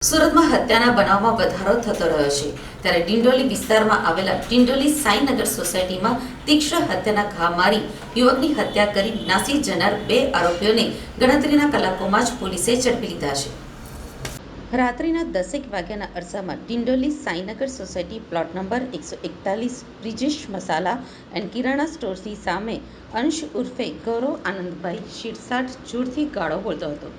સુરતમાં હત્યાના બનાવમાં વધારો થતો રહ્યો છે ત્યારે ડિંડોલી વિસ્તારમાં આવેલા ડિંડોલી સાંઈનગર સોસાયટીમાં તીક્ષ્ણ હત્યાના ઘા મારી યુવકની હત્યા કરી નાસી જનાર બે આરોપીઓને ગણતરીના કલાકોમાં જ પોલીસે ઝડપી લીધા છે। રાત્રિના 10 વાગ્યાના અરસામાં Dindoli Sainagar society plot number 141 Brijesh Masala and Kirana સ્ટોર્સની સામે અંશ ઉર્ફે ગૌરવ આનંદભાઈ શિરસાટ જોરથી ગાળો બોલતો હતો।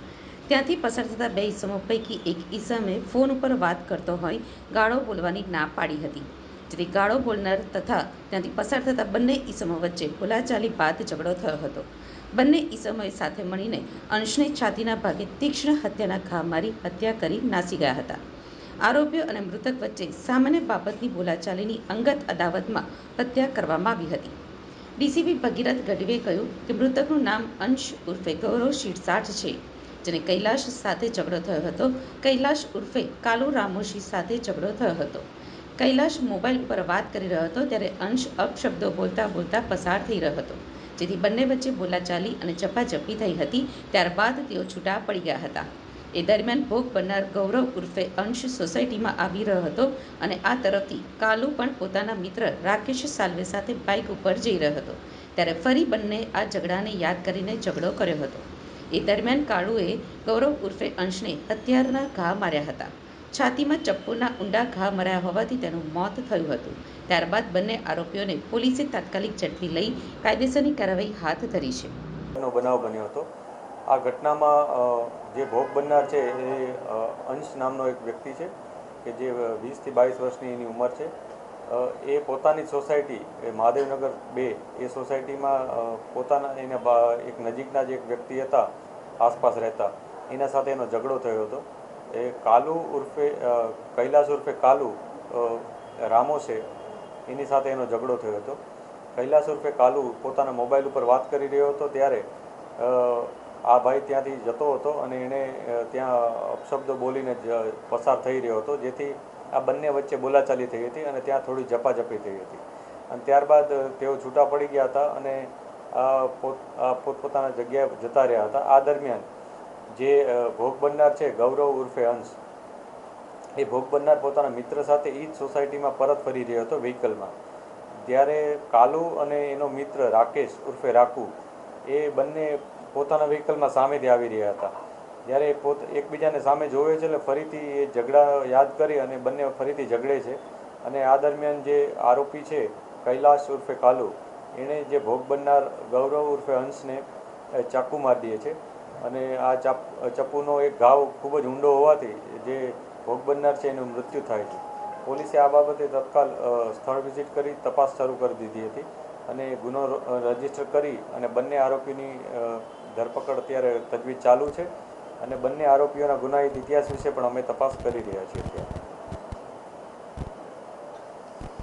ત્યાંથી પસાર થતા બે ઈસમો પૈકી એક ઈસમે ફોન ઉપર વાત કરતો હોય ગાળો બોલવાની ના પાડી હતી, જેથી ગાળો બોલનાર તથા ત્યાંથી પસાર થતા બંને ઈસમો વચ્ચે બોલાચાલી બાદ ઝઘડો થયો હતો। બંને ઈસમોએ સાથે મળીને અંશને છાતીના ભાગે તીક્ષ્ણ હત્યાના ઘા મારી હત્યા કરી નાસી ગયા હતા। આરોપીઓ અને મૃતક વચ્ચે સામાન્ય બાબતની બોલાચાલીની અંગત અદાવતમાં હત્યા કરવામાં આવી હતી। ડીસીપી ભગીરથ ગઢવીએ કહ્યું કે મૃતકનું નામ અંશ ઉર્ફે ગૌરવ શિરસાટ છે, જેને કૈલાશ સાથે ઝઘડો થયો હતો। કૈલાશ ઉર્ફે કાલુ રામોશી સાથે ઝઘડો થયો હતો। કૈલાશ મોબાઈલ ઉપર વાત કરી રહ્યો હતો ત્યારે અંશ અપશબ્દો બોલતા બોલતા પસાર થઈ રહ્યો હતો, જેથી બંને વચ્ચે બોલાચાલી અને ઝપાઝપી થઈ હતી। ત્યારબાદ તેઓ છૂટા પડી ગયા હતા। એ દરમિયાન ભોગ બનનાર ગૌરવ ઉર્ફે અંશ સોસાયટીમાં આવી રહ્યો હતો અને આ તરફથી કાલુ પણ પોતાના મિત્ર રાકેશ સાલ્વે સાથે બાઇક ઉપર જઈ રહ્યો હતો, ત્યારે ફરી બંને આ ઝઘડાને યાદ કરીને ઝઘડો કર્યો હતો। એ દરમિયાન કાલુએ ગૌરવ ઉર્ફે અંશને હથિયારના ઘા માર્યા હતા। છાતીમાં ચપ્પુના ઊંડા ઘા મરાયા હોવાથી તેનું મોત થયું હતું। ત્યારબાદ બંને આરોપીઓને પોલીસે તાત્કાલિક ઝડપી લઈ કાયદેસરની કાર્યવાહી હાથ ધરી છે। બનાવ બન્યો હતો। આ ઘટનામાં જે ભોગ બનનાર છે એ અંશ નામનો એક વ્યક્તિ છે કે જે 20 થી 22 વર્ષની એની ઉંમર છે। એ પોતાની સોસાયટી મહાદેવનગર 2 એ સોસાયટીમાં પોતાના એક નજીકના જે એક વ્યક્તિ હતા આસપાસ રહેતા, એના સાથે એનો ઝઘડો થયો હતો। એ કાલુ ઉર્ફે કૈલાશ ઉર્ફે કાલુ રામો છે, એની સાથે એનો ઝઘડો થયો હતો। કૈલાશ ઉર્ફે કાલુ પોતાના મોબાઈલ ઉપર વાત કરી રહ્યો હતો ત્યારે આ ભાઈ ત્યાંથી જતો હતો અને એણે ત્યાં અપશબ્દો બોલીને પસાર થઈ રહ્યો હતો, જેથી આ બંને વચ્ચે બોલાચાલી થઈ હતી અને ત્યાં થોડી ઝપાઝપી થઈ હતી અને ત્યારબાદ તેઓ છૂટા પડી ગયા હતા અને પોતપોતાના જગ્યાએ જતા રહ્યા હતા। આ દરમિયાન જે ભોગ બનનાર છે ગૌરવ ઉર્ફે અંશ, એ ભોગ બનનાર પોતાના મિત્ર સાથે એ જ સોસાયટીમાં પરત ફરી રહ્યો હતો વ્હીકલમાં, ત્યારે કાલુ અને એનો મિત્ર રાકેશ ઉર્ફે રાખુ એ બંને પોતાના વ્હીકલમાં સામેથી આવી રહ્યા હતા। જ્યારે એકબીજાને સામે જોવે છે એટલે ફરીથી એ ઝઘડા યાદ કરી અને બંને ફરીથી ઝઘડે છે અને આ દરમિયાન જે આરોપી છે કૈલાશ ઉર્ફે કાલુ, એણે જે ભોગ બનનાર ગૌરવ ઉર્ફે અંશને ચાકુ મારી દે છે અને આ ચપ્પુનો એક ઘાવ ખૂબ જ ઊંડો હોવાથી જે ભોગ બનનાર છે એનું મૃત્યુ થાય છે। પોલીસે આ બાબતે તત્કાલ સ્થળ વિઝિટ કરી તપાસ શરૂ કરી દીધી હતી અને ગુનો રજીસ્ટર કરી અને બંને આરોપીની ધરપકડ અત્યારે તજવીજ ચાલુ છે અને બંને આરોપીઓના ગુનાહિત ઇતિહાસ વિશે પણ અમે તપાસ કરી રહ્યા છીએ।